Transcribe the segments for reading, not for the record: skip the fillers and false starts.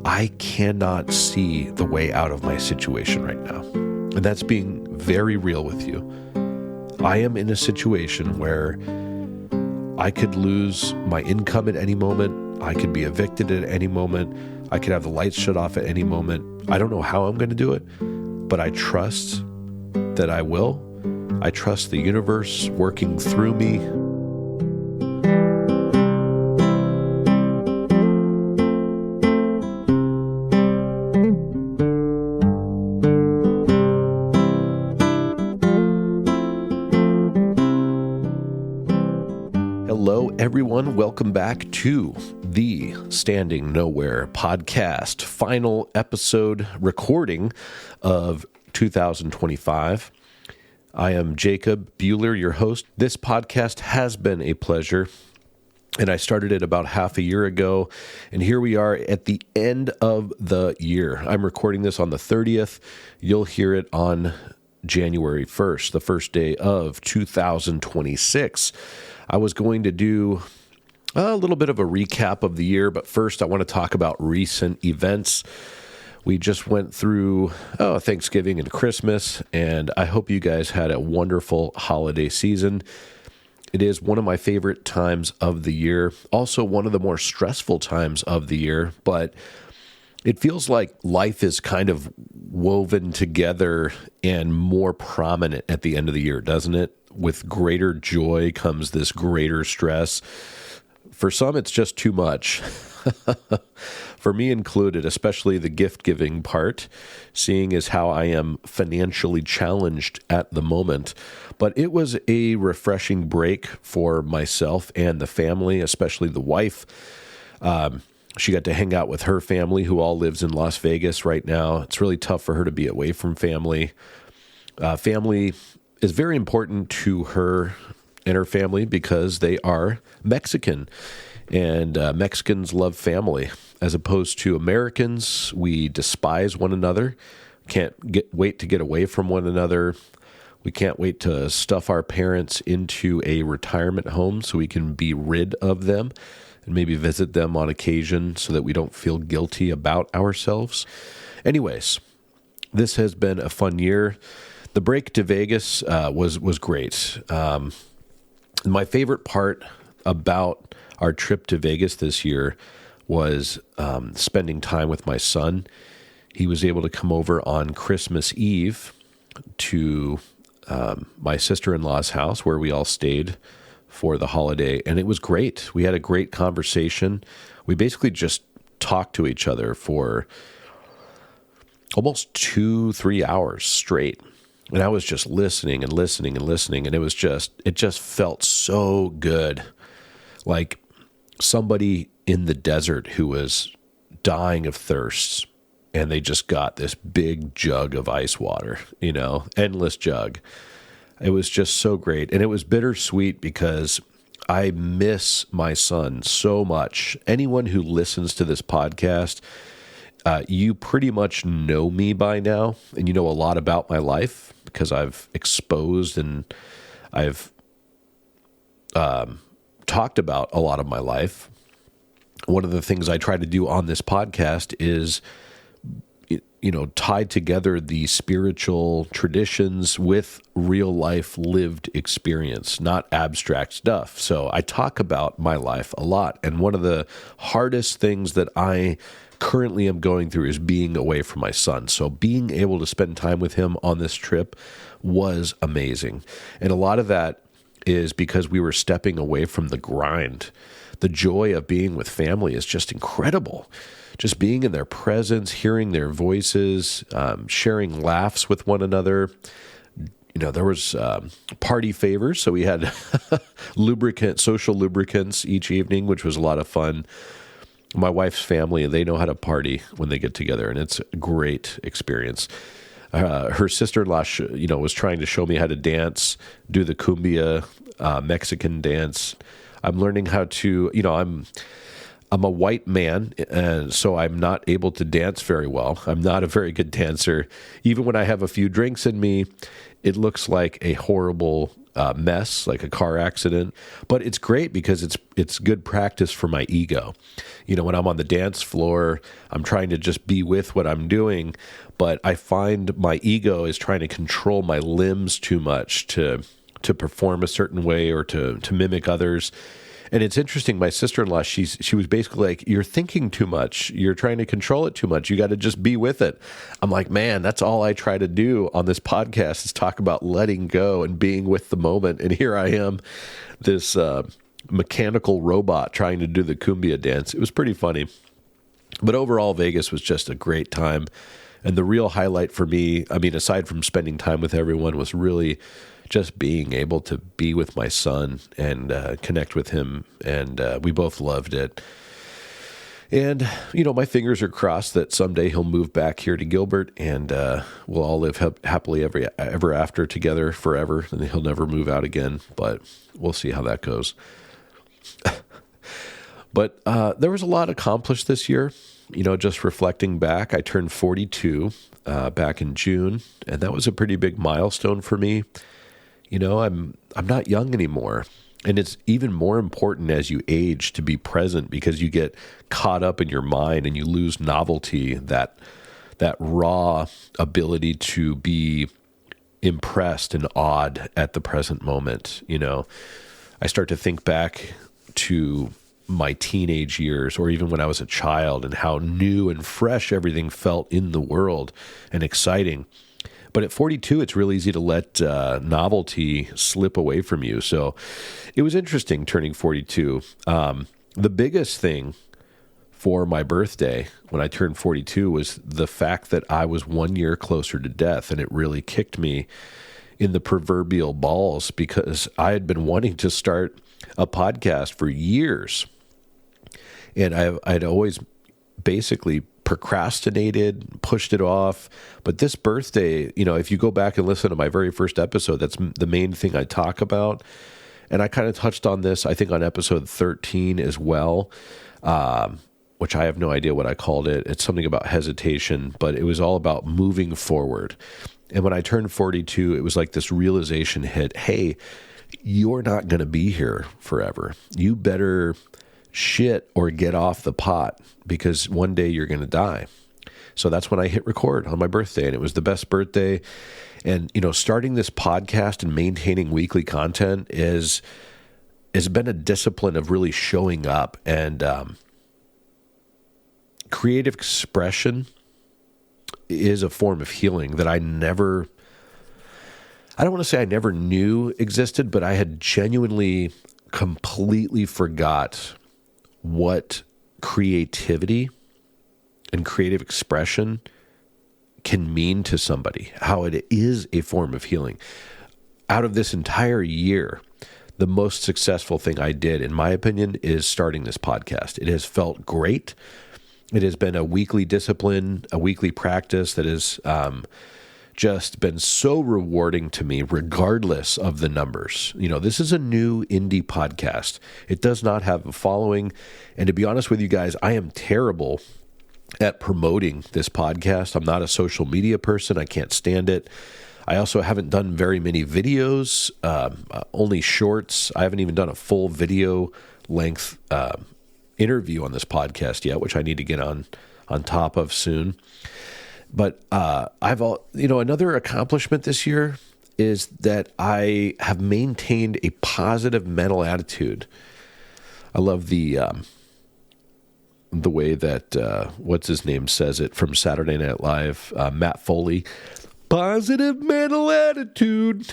I cannot see the way out of my situation right now. And that's being very real with you. I am in a situation where I could lose my income at any moment. I could be evicted at any moment. I could have the lights shut off at any moment. I don't know how I'm going to do it, but I trust that I will. I trust the universe working through me. Hello, everyone. Welcome back to the Standing Nowhere podcast, final episode recording of 2025. I am Jacob Buehler, your host. This podcast has been a pleasure, and I started it about half a year ago, and here we are at the end of the year. I'm recording this on the 30th. You'll hear it on January 1st, the first day of 2026. I was going to do a little bit of a recap of the year, but first I want to talk about recent events. We just went through Thanksgiving and Christmas, and I hope you guys had a wonderful holiday season. It is one of my favorite times of the year, also one of the more stressful times of the year, but it feels like life is kind of woven together and more prominent at the end of the year, doesn't it? With greater joy comes this greater stress. For some, it's just too much. For me included, especially the gift-giving part, seeing as how I am financially challenged at the moment. But it was a refreshing break for myself and the family, especially the wife. She got to hang out with her family, who all lives in Las Vegas right now. It's really tough for her to be away from family. Family is very important to her and her family because they are Mexican, and Mexicans love family. As opposed to Americans, we despise one another, can't wait to get away from one another. We can't wait to stuff our parents into a retirement home so we can be rid of them and maybe visit them on occasion so that we don't feel guilty about ourselves. Anyways, this has been a fun year. The break to Vegas was great. My favorite part about our trip to Vegas this year was spending time with my son. He was able to come over on Christmas Eve to my sister-in-law's house where we all stayed for the holiday, and it was great. We had a great conversation. We basically just talked to each other for almost 2-3 hours straight. And I was just listening and listening and listening, and it just felt so good. Like somebody in the desert who was dying of thirst, and they just got this big jug of ice water, endless jug. It was just so great. And it was bittersweet because I miss my son so much. Anyone who listens to this podcast, you pretty much know me by now, and you know a lot about my life because I've exposed and I've talked about a lot of my life. One of the things I try to do on this podcast is, tie together the spiritual traditions with real life lived experience, not abstract stuff. So I talk about my life a lot. And one of the hardest things that I currently am going through is being away from my son. So being able to spend time with him on this trip was amazing. And a lot of that is because we were stepping away from the grind. The joy of being with family is just incredible. Just being in their presence, hearing their voices, sharing laughs with one another. There was party favors, so we had social lubricants each evening, which was a lot of fun. My wife's family, they know how to party when they get together, and it's a great experience. Her sister-in-law, was trying to show me how to dance, do the cumbia Mexican dance. I'm learning how to, I'm a white man, and so I'm not able to dance very well. I'm not a very good dancer. Even when I have a few drinks in me, it looks like a horrible mess, like a car accident. But it's great because it's good practice for my ego. When I'm on the dance floor, I'm trying to just be with what I'm doing, but I find my ego is trying to control my limbs too much to perform a certain way or to mimic others. And it's interesting, my sister-in-law, she was basically like, you're thinking too much. You're trying to control it too much. You got to just be with it. I'm like, man, that's all I try to do on this podcast is talk about letting go and being with the moment. And here I am, this mechanical robot trying to do the cumbia dance. It was pretty funny. But overall, Vegas was just a great time. And the real highlight for me, aside from spending time with everyone, was really just being able to be with my son and connect with him. And we both loved it. And, my fingers are crossed that someday he'll move back here to Gilbert and we'll all live happily ever after together forever. And he'll never move out again. But we'll see how that goes. But there was a lot accomplished this year. Just reflecting back, I turned 42 back in June, and that was a pretty big milestone for me. I'm not young anymore, and it's even more important as you age to be present because you get caught up in your mind and you lose novelty, that raw ability to be impressed and awed at the present moment. I start to think back to my teenage years or even when I was a child and how new and fresh everything felt in the world and exciting. But at 42, it's real easy to let novelty slip away from you. So it was interesting turning 42. The biggest thing for my birthday when I turned 42 was the fact that I was 1 year closer to death, and it really kicked me in the proverbial balls because I had been wanting to start a podcast for years. And I'd always basically procrastinated, pushed it off. But this birthday, if you go back and listen to my very first episode, that's the main thing I talk about. And I kind of touched on this, I think, on episode 13 as well, which I have no idea what I called it. It's something about hesitation, but it was all about moving forward. And when I turned 42, it was like this realization hit, hey, you're not going to be here forever. You better shit or get off the pot because one day you're going to die. So that's when I hit record on my birthday, and it was the best birthday. And, starting this podcast and maintaining weekly content has been a discipline of really showing up, and creative expression is a form of healing that I don't want to say I never knew existed, but I had genuinely completely forgot what creativity and creative expression can mean to somebody, how it is a form of healing. Out of this entire year, the most successful thing I did, in my opinion, is starting this podcast. It has felt great. It has been a weekly discipline, a weekly practice that has just been so rewarding to me, regardless of the numbers. This is a new indie podcast. It does not have a following. And to be honest with you guys, I am terrible at promoting this podcast. I'm not a social media person. I can't stand it. I also haven't done very many videos, only shorts. I haven't even done a full video length interview on this podcast yet, which I need to get on top of soon. But another accomplishment this year is that I have maintained a positive mental attitude. I love the way that what's his name says it from Saturday Night Live, Matt Foley. Positive mental attitude.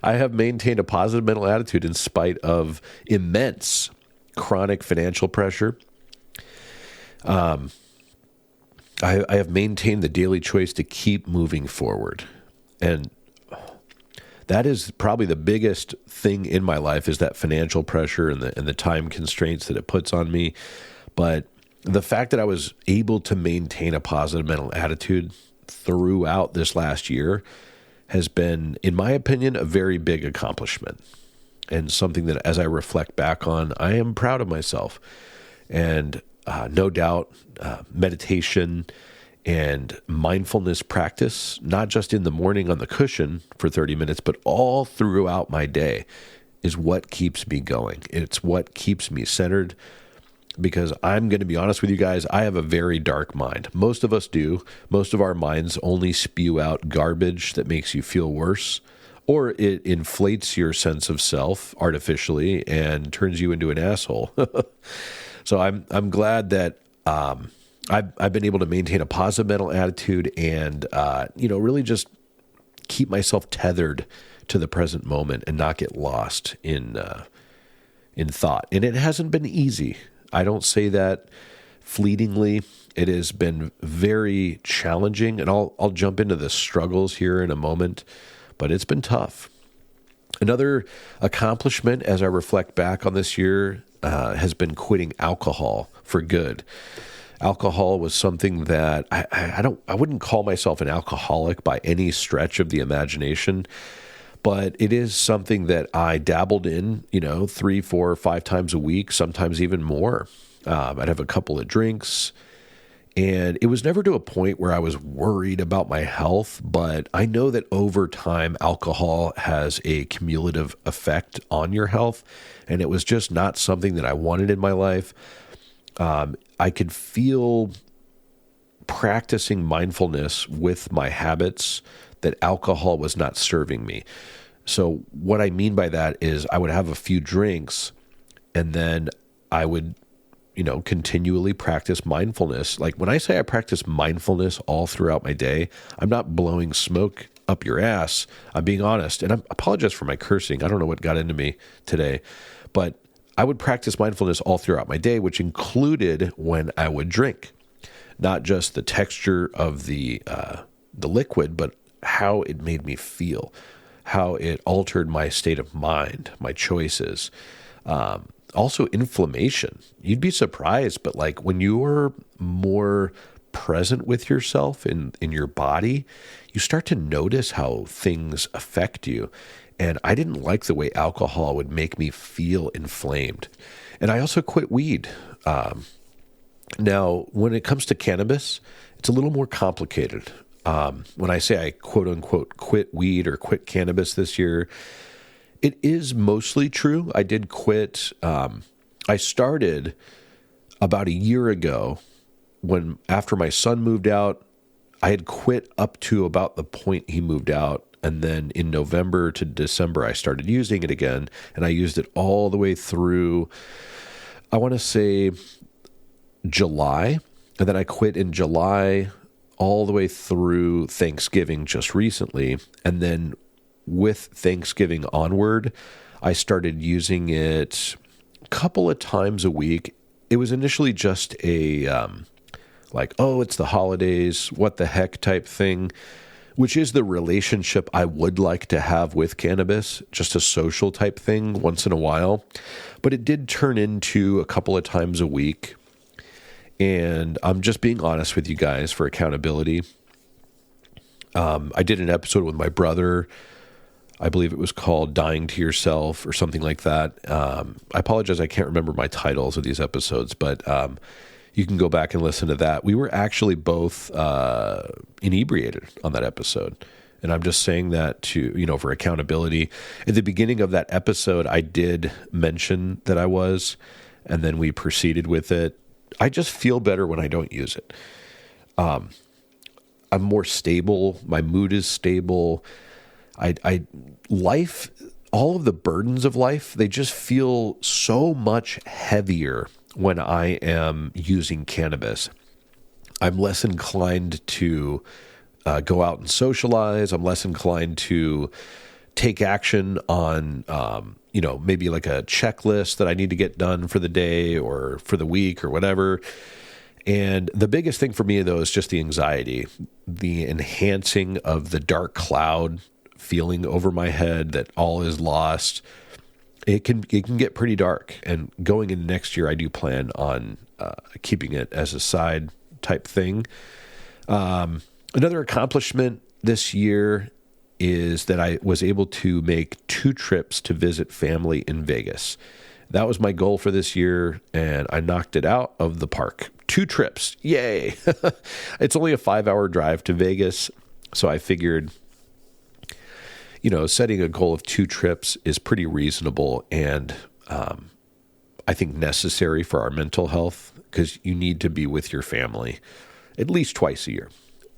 I have maintained a positive mental attitude in spite of immense chronic financial pressure. I have maintained the daily choice to keep moving forward. And that is probably the biggest thing in my life, is that financial pressure and the time constraints that it puts on me. But the fact that I was able to maintain a positive mental attitude throughout this last year has been, in my opinion, a very big accomplishment, and something that, as I reflect back on, I am proud of myself. And no doubt, meditation And mindfulness practice, not just in the morning on the cushion for 30 minutes, but all throughout my day, is what keeps me going. It's what keeps me centered, because I'm going to be honest with you guys, I have a very dark mind. Most of us do. Most of our minds only spew out garbage that makes you feel worse, or it inflates your sense of self artificially and turns you into an asshole. So I'm glad that I've been able to maintain a positive mental attitude and really just keep myself tethered to the present moment and not get lost in thought. And it hasn't been easy. I don't say that fleetingly. It has been very challenging, and I'll jump into the struggles here in a moment, but it's been tough. Another accomplishment as I reflect back on this year has been quitting alcohol for good. Alcohol was something that I wouldn't call myself an alcoholic by any stretch of the imagination, but it is something that I dabbled in, 3, 4, 5 times a week, sometimes even more. I'd have a couple of drinks, and it was never to a point where I was worried about my health, but I know that over time, alcohol has a cumulative effect on your health, and it was just not something that I wanted in my life. I could feel practicing mindfulness with my habits that alcohol was not serving me. So what I mean by that is I would have a few drinks and then I would, continually practice mindfulness. Like when I say I practice mindfulness all throughout my day, I'm not blowing smoke up your ass. I'm being honest. And I apologize for my cursing. I don't know what got into me today, but I would practice mindfulness all throughout my day, which included when I would drink, not just the texture of the liquid, but how it made me feel, how it altered my state of mind, my choices. Also inflammation. You'd be surprised, but like when you are more present with yourself in your body, you start to notice how things affect you. And I didn't like the way alcohol would make me feel inflamed. And I also quit weed. Now, when it comes to cannabis, it's a little more complicated. When I say I quote unquote quit weed or quit cannabis this year, it is mostly true. I did quit. I started about a year ago when after my son moved out. I had quit up to about the point he moved out. And then in November to December, I started using it again. And I used it all the way through, I want to say, July. And then I quit in July all the way through Thanksgiving just recently. And then with Thanksgiving onward, I started using it a couple of times a week. It was initially just a it's the holidays, what the heck type thing, which is the relationship I would like to have with cannabis, just a social type thing once in a while. But it did turn into a couple of times a week. And I'm just being honest with you guys for accountability. I did an episode with my brother. I believe it was called Dying to Yourself or something like that. I apologize, I can't remember my titles of these episodes, but you can go back and listen to that. We were actually both inebriated on that episode. And I'm just saying that to, for accountability. At the beginning of that episode, I did mention that I was, and then we proceeded with it. I just feel better when I don't use it. I'm more stable. My mood is stable. Life, all of the burdens of life, they just feel so much heavier when I am using cannabis. I'm less inclined to go out and socialize. I'm less inclined to take action on, maybe like a checklist that I need to get done for the day or for the week or whatever. And the biggest thing for me, though, is just the anxiety, the enhancing of the dark cloud feeling over my head that all is lost. It can get pretty dark. And going into next year, I do plan on keeping it as a side type thing. Another accomplishment this year is that I was able to make 2 trips to visit family in Vegas. that was my goal for this year, and I knocked it out of the park. 2 trips. Yay. It's only a 5-hour drive to Vegas. So I figured, setting a goal of 2 trips is pretty reasonable and I think necessary for our mental health, because you need to be with your family at least twice a year.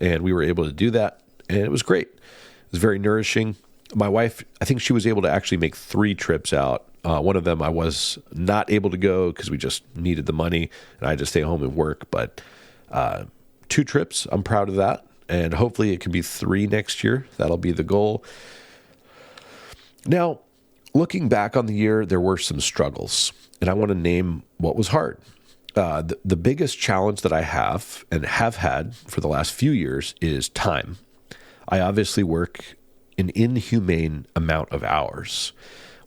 And we were able to do that, and it was great. It was very nourishing. My wife, I think she was able to actually make 3 trips out. One of them I was not able to go because we just needed the money and I had to stay home and work. But 2 trips, I'm proud of that. And hopefully it can be 3 next year. That'll be the goal. Now, looking back on the year, there were some struggles, and I want to name what was hard. The biggest challenge that I have and have had for the last few years is time. I obviously work an inhumane amount of hours.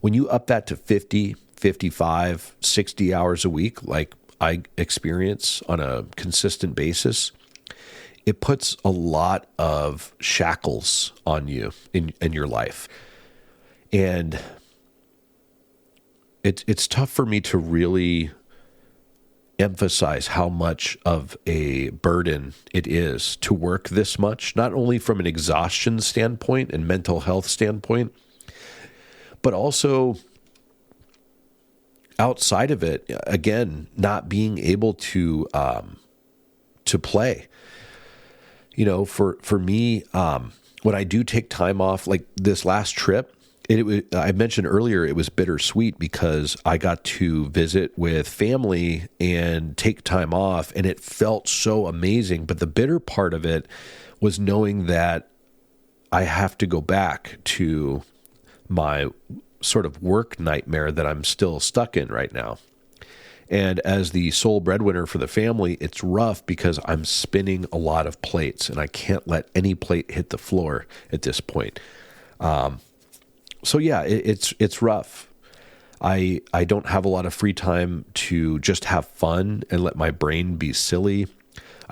When you up that to 50, 55, 60 hours a week, like I experience on a consistent basis, it puts a lot of shackles on you in your life. And it's tough for me to really emphasize how much of a burden it is to work this much, not only from an exhaustion standpoint and mental health standpoint, but also outside of it, again, not being able to play. For me, when I do take time off, like this last trip, I mentioned earlier, it was bittersweet because I got to visit with family and take time off, and it felt so amazing. But the bitter part of it was knowing that I have to go back to my sort of work nightmare that I'm still stuck in right now. And as the sole breadwinner for the family, it's rough because I'm spinning a lot of plates and I can't let any plate hit the floor at this point. So yeah, it's rough. I don't have a lot of free time to just have fun and let my brain be silly.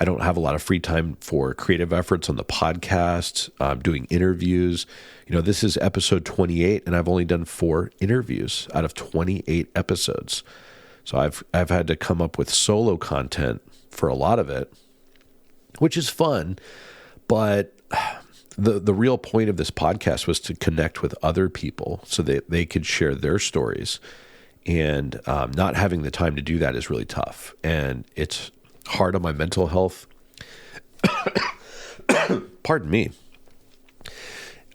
I don't have a lot of free time for creative efforts on the podcast, doing interviews. This is episode 28, and I've only done 4 interviews out of 28 episodes. So I've had to come up with solo content for a lot of it, which is fun, but the real point of this podcast was to connect with other people so that they could share their stories. And not having the time to do that is really tough. And it's hard on my mental health. Pardon me.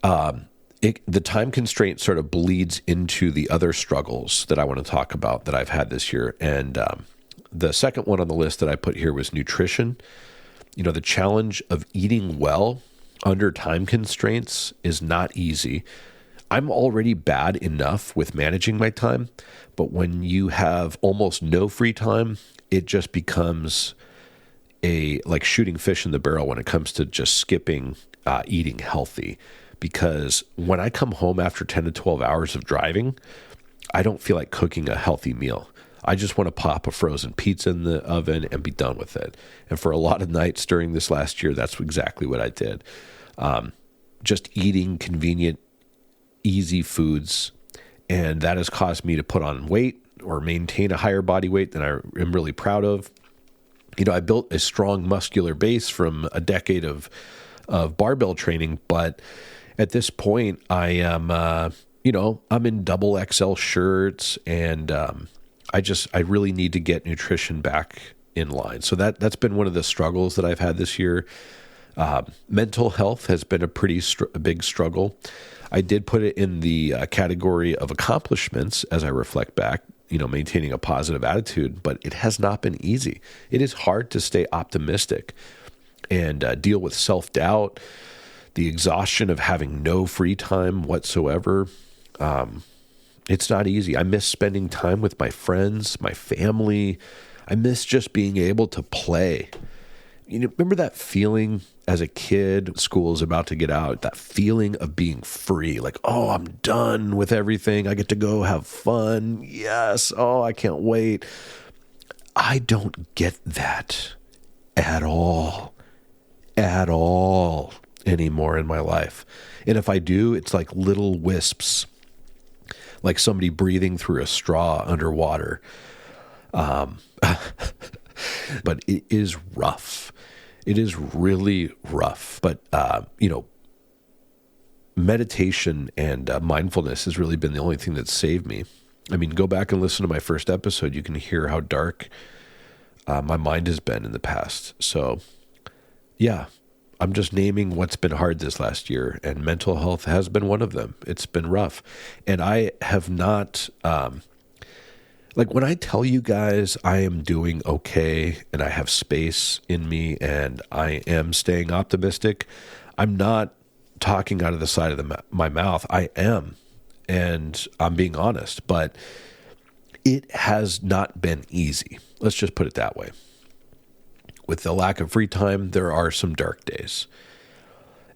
The time constraint sort of bleeds into the other struggles that I want to talk about that I've had this year. And the second one on the list that I put here was nutrition. The challenge of eating well under time constraints is not easy. I'm already bad enough with managing my time, but when you have almost no free time, it just becomes like shooting fish in the barrel when it comes to just skipping eating healthy. Because when I come home after 10 to 12 hours of driving, I don't feel like cooking a healthy meal. I just want to pop a frozen pizza in the oven and be done with it. And for a lot of nights during this last year, that's exactly what I did. Just eating convenient, easy foods. And that has caused me to put on weight or maintain a higher body weight than I am really proud of. I built a strong muscular base from a decade of barbell training, but at this point I am, I'm in double XL shirts, and I really need to get nutrition back in line. So that's been one of the struggles that I've had this year. Mental health has been a pretty big struggle. I did put it in the category of accomplishments as I reflect back, maintaining a positive attitude, but it has not been easy. It is hard to stay optimistic and deal with self-doubt, the exhaustion of having no free time whatsoever. It's not easy. I miss spending time with my friends, my family. I miss just being able to play. Remember that feeling as a kid, school is about to get out, that feeling of being free, like, oh, I'm done with everything. I get to go have fun. Yes. Oh, I can't wait. I don't get that at all anymore in my life. And if I do, it's like little wisps. like somebody breathing through a straw underwater. But it is rough. It is really rough. But, meditation and mindfulness has really been the only thing that saved me. I mean, go back and listen to my first episode. You can hear how dark my mind has been in the past. So, yeah, I'm just naming what's been hard this last year, and mental health has been one of them. It's been rough. And I have not, when I tell you guys I am doing okay and I have space in me and I am staying optimistic, I'm not talking out of the side of my mouth. I am, and I'm being honest, but it has not been easy. Let's just put it that way. With the lack of free time, there are some dark days.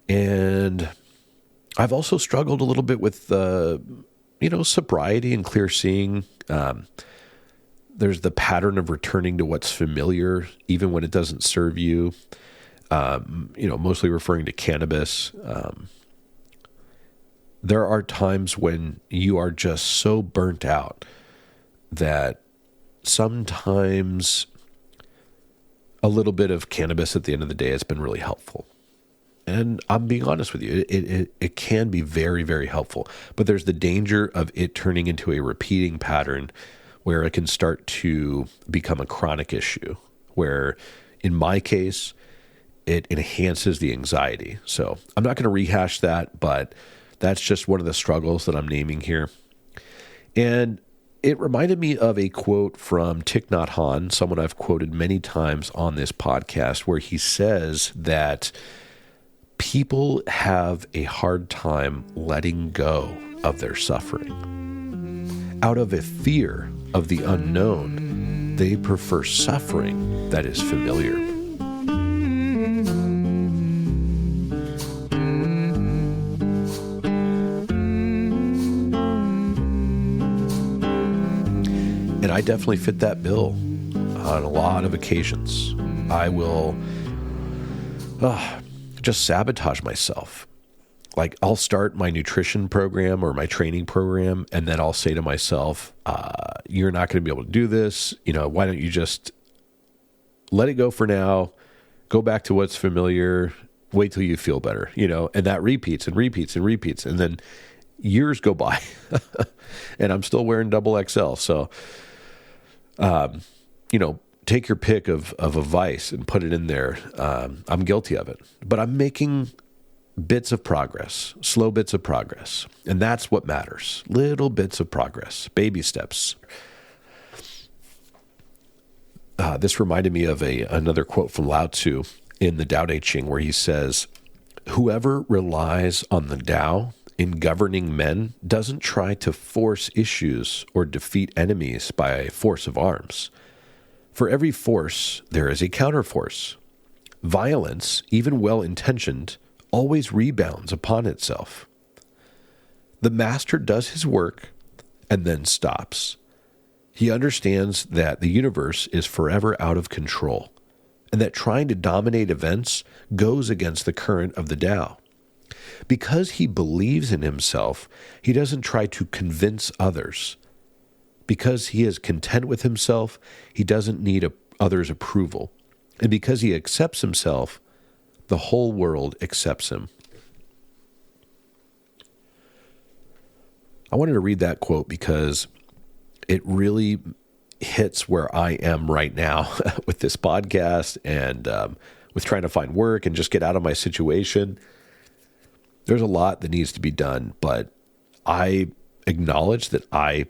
And I've also struggled a little bit with, sobriety and clear seeing. There's the pattern of returning to what's familiar, even when it doesn't serve you. Mostly referring to cannabis. There are times when you are just so burnt out that sometimes a little bit of cannabis at the end of the day has been really helpful. And I'm being honest with you, it can be very, very helpful. But there's the danger of it turning into a repeating pattern where it can start to become a chronic issue, where in my case, it enhances the anxiety. So I'm not going to rehash that, but that's just one of the struggles that I'm naming here. And it reminded me of a quote from Thich, Nhat, Hanh, someone I've quoted many times on this podcast, where he says that people have a hard time letting go of their suffering. Out of a fear of the unknown, they prefer suffering that is familiar. And I definitely fit that bill on a lot of occasions. I will just sabotage myself. Like, I'll start my nutrition program or my training program, and then I'll say to myself, you're not going to be able to do this. Why don't you just let it go for now, go back to what's familiar, wait till you feel better, and that repeats and repeats and repeats. And then years go by and I'm still wearing double XL. So, take your pick of a vice and put it in there. I'm guilty of it, but I'm making bits of progress, slow bits of progress. And that's what matters. Little bits of progress, baby steps. This reminded me of another quote from Lao Tzu in the Tao Te Ching, where he says, "Whoever relies on the Tao in governing men doesn't try to force issues or defeat enemies by force of arms. For every force, there is a counterforce. Violence, even well-intentioned, always rebounds upon itself. The master does his work and then stops. He understands that the universe is forever out of control, and that trying to dominate events goes against the current of the Tao. Because he believes in himself, he doesn't try to convince others. Because he is content with himself, he doesn't need others' approval. And because he accepts himself, the whole world accepts him." I wanted to read that quote because it really hits where I am right now with this podcast and with trying to find work and just get out of my situation. There's a lot that needs to be done, but I acknowledge that the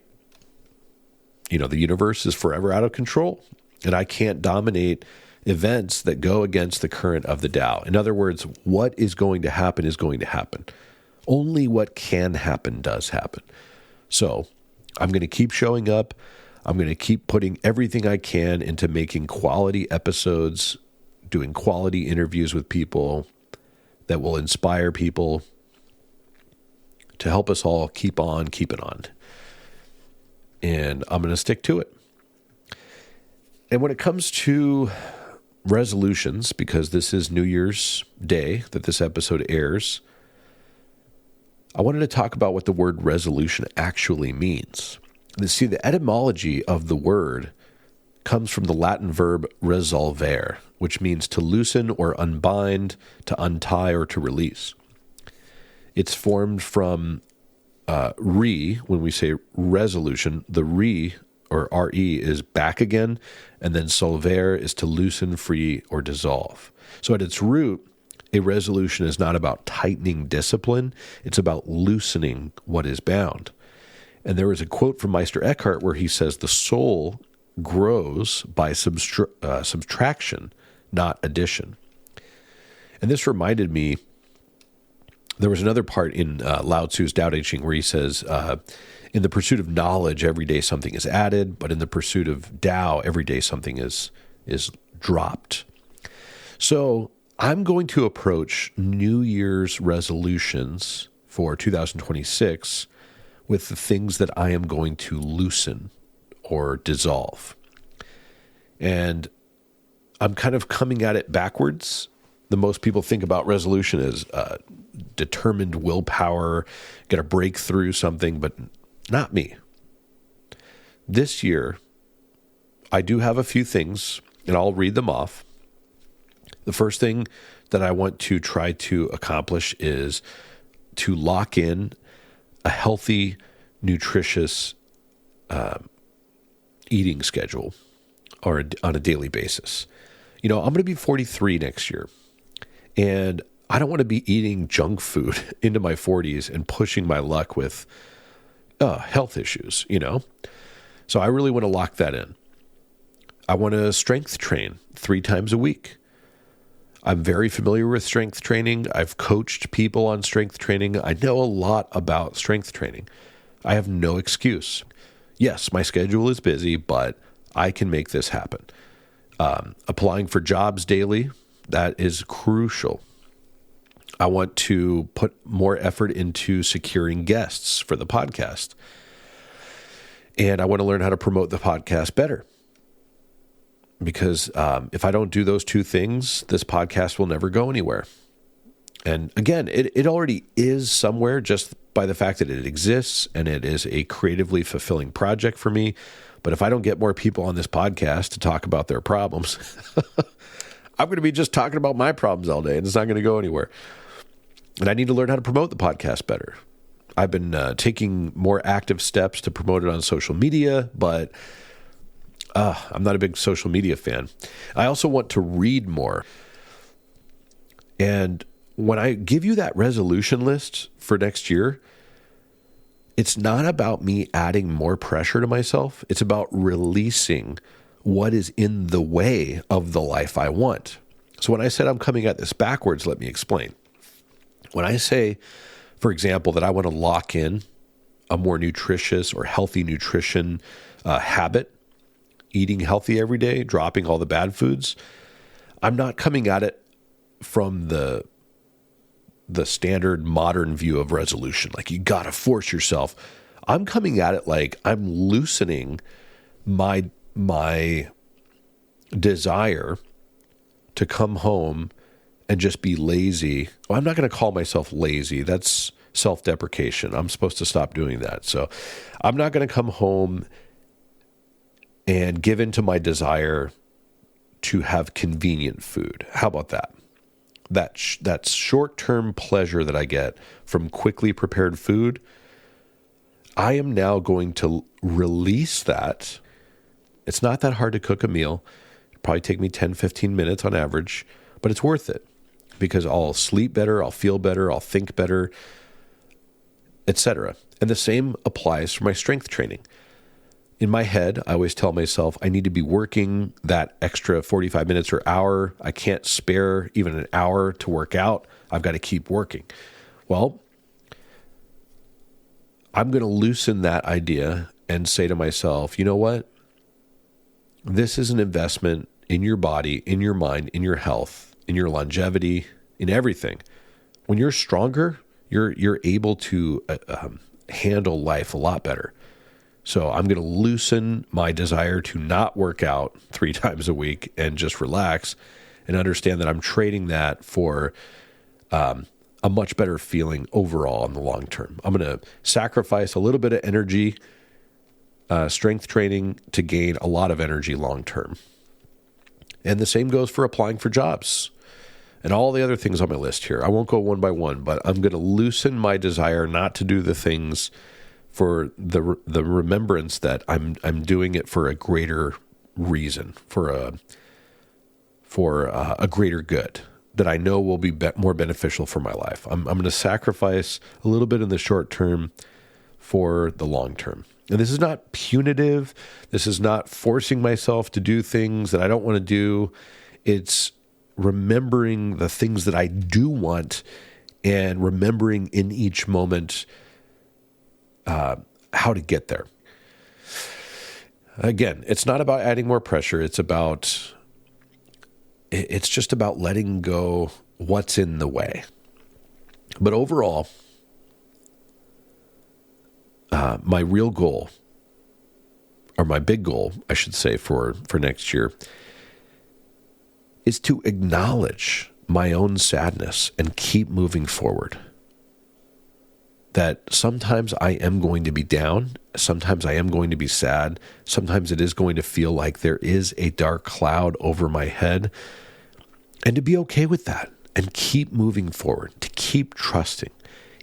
universe is forever out of control, and I can't dominate events that go against the current of the Tao. In other words, what is going to happen is going to happen. Only what can happen does happen. So I'm going to keep showing up. I'm going to keep putting everything I can into making quality episodes, doing quality interviews with people that will inspire people to help us all keep on keeping on. And I'm going to stick to it. And when it comes to resolutions, because this is New Year's Day that this episode airs, I wanted to talk about what the word resolution actually means. See, the etymology of the word comes from the Latin verb resolvere, which means to loosen or unbind, to untie or to release. It's formed from when we say resolution, the re or re is back again, and then solvere is to loosen, free, or dissolve. So at its root, a resolution is not about tightening discipline, it's about loosening what is bound. And there is a quote from Meister Eckhart where he says, the soul grows by subtraction, not addition. And this reminded me, there was another part in Lao Tzu's Tao Te Ching where he says, in the pursuit of knowledge, every day something is added, but in the pursuit of Tao, every day something is dropped. So I'm going to approach New Year's resolutions for 2026 with the things that I am going to loosen or dissolve. And I'm kind of coming at it backwards. The most people think about resolution as determined willpower, going to break through something, but not me. This year, I do have a few things, and I'll read them off. The first thing that I want to try to accomplish is to lock in a healthy, nutritious eating schedule or on a daily basis. I'm going to be 43 next year, and I don't want to be eating junk food into my 40s and pushing my luck with health issues, So I really want to lock that in. I want to strength train 3 times a week. I'm very familiar with strength training. I've coached people on strength training. I know a lot about strength training. I have no excuse. Yes, my schedule is busy, but I can make this happen. Applying for jobs daily, that is crucial. I want to put more effort into securing guests for the podcast. And I want to learn how to promote the podcast better. Because if I don't do those 2 things, this podcast will never go anywhere. And again, it already is somewhere just by the fact that it exists, and it is a creatively fulfilling project for me. But if I don't get more people on this podcast to talk about their problems, I'm going to be just talking about my problems all day, and it's not going to go anywhere. And I need to learn how to promote the podcast better. I've been taking more active steps to promote it on social media, but I'm not a big social media fan. I also want to read more. And when I give you that resolution list for next year, it's not about me adding more pressure to myself. It's about releasing what is in the way of the life I want. So when I said I'm coming at this backwards, let me explain. When I say, for example, that I want to lock in a more nutritious or healthy nutrition habit, eating healthy every day, dropping all the bad foods, I'm not coming at it from the standard modern view of resolution. Like, you got to force yourself. I'm coming at it like I'm loosening my desire to come home and just be lazy. Well, I'm not going to call myself lazy. That's self-deprecation. I'm supposed to stop doing that. So I'm not going to come home and give in to my desire to have convenient food. How about that? That short-term pleasure that I get from quickly prepared food, I am now going to release that. It's not that hard to cook a meal. It'll probably take me 10, 15 minutes on average, but it's worth it because I'll sleep better, I'll feel better, I'll think better, etc. And the same applies for my strength training. In my head, I always tell myself I need to be working that extra 45 minutes or hour. I can't spare even an hour to work out. I've got to keep working. Well, I'm going to loosen that idea and say to myself, you know what? This is an investment in your body, in your mind, in your health, in your longevity, in everything. When you're stronger, you're able to handle life a lot better. So I'm going to loosen my desire to not work out 3 times a week and just relax and understand that I'm trading that for a much better feeling overall in the long term. I'm going to sacrifice a little bit of energy, strength training to gain a lot of energy long term. And the same goes for applying for jobs and all the other things on my list here. I won't go one by one, but I'm going to loosen my desire not to do the things for the remembrance that I'm doing it for a greater reason, for a greater good that I know will be more beneficial for my life. I'm going to sacrifice a little bit in the short term for the long term. And this is not punitive. This is not forcing myself to do things that I don't want to do. It's remembering the things that I do want and remembering in each moment how to get there. Again, it's not about adding more pressure. It's just about letting go what's in the way. But overall, my real goal, or my big goal, I should say, for next year, is to acknowledge my own sadness and keep moving forward. That sometimes I am going to be down, sometimes I am going to be sad, sometimes it is going to feel like there is a dark cloud over my head, and to be okay with that and keep moving forward, to keep trusting,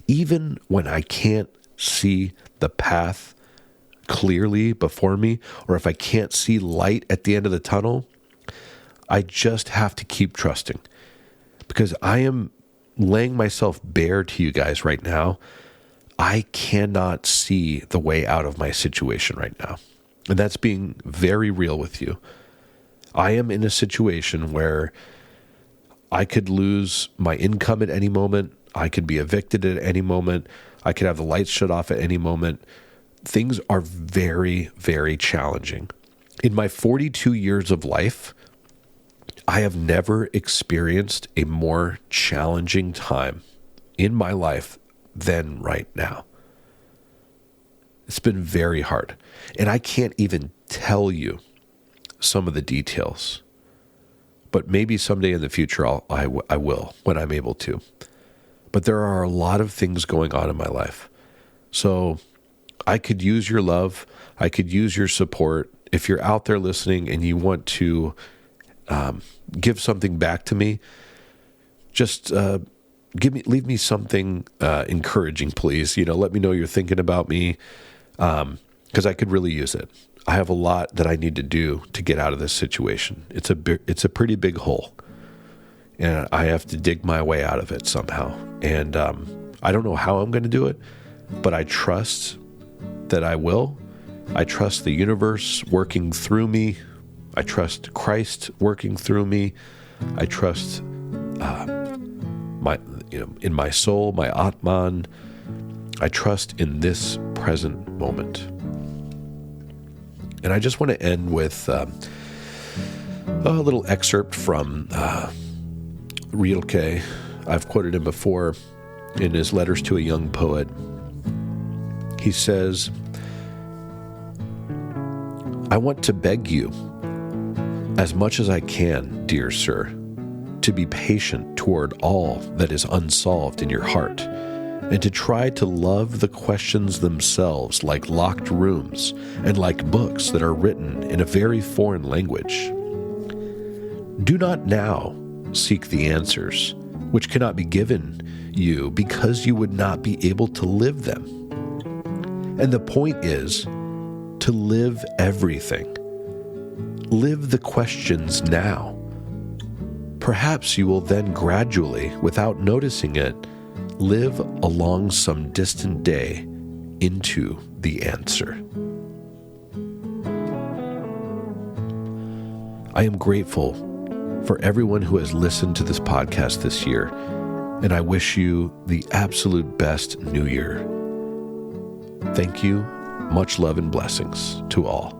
even when I can't see the path clearly before me, or if I can't see light at the end of the tunnel. I just have to keep trusting, because I am laying myself bare to you guys right now. I cannot see the way out of my situation right now. And that's being very real with you. I am in a situation where I could lose my income at any moment. I could be evicted at any moment. I could have the lights shut off at any moment. Things are very, very challenging. In my 42 years of life, I have never experienced a more challenging time in my life than right now. It's been very hard. And I can't even tell you some of the details. But maybe someday in the future I will, when I'm able to. But there are a lot of things going on in my life. So I could use your love. I could use your support. If you're out there listening and you want to give something back to me, just leave me something encouraging, please. Let me know you're thinking about me, because I could really use it. I have a lot that I need to do to get out of this situation. It's a pretty big hole, and I have to dig my way out of it somehow. And I don't know how I'm going to do it, but I trust that I will. I trust the universe working through me. I trust Christ working through me. I trust in my soul, my Atman. I trust in this present moment. And I just want to end with a little excerpt from Rilke. I've quoted him before in his letters to a young poet. He says, "I want to beg you, as much as I can, dear sir, to be patient toward all that is unsolved in your heart, and to try to love the questions themselves like locked rooms and like books that are written in a very foreign language. Do not now seek the answers, which cannot be given you because you would not be able to live them. And the point is to live everything. Live the questions now. Perhaps you will then gradually, without noticing it, live along some distant day into the answer." I am grateful for everyone who has listened to this podcast this year, and I wish you the absolute best new year. Thank you. Much love and blessings to all.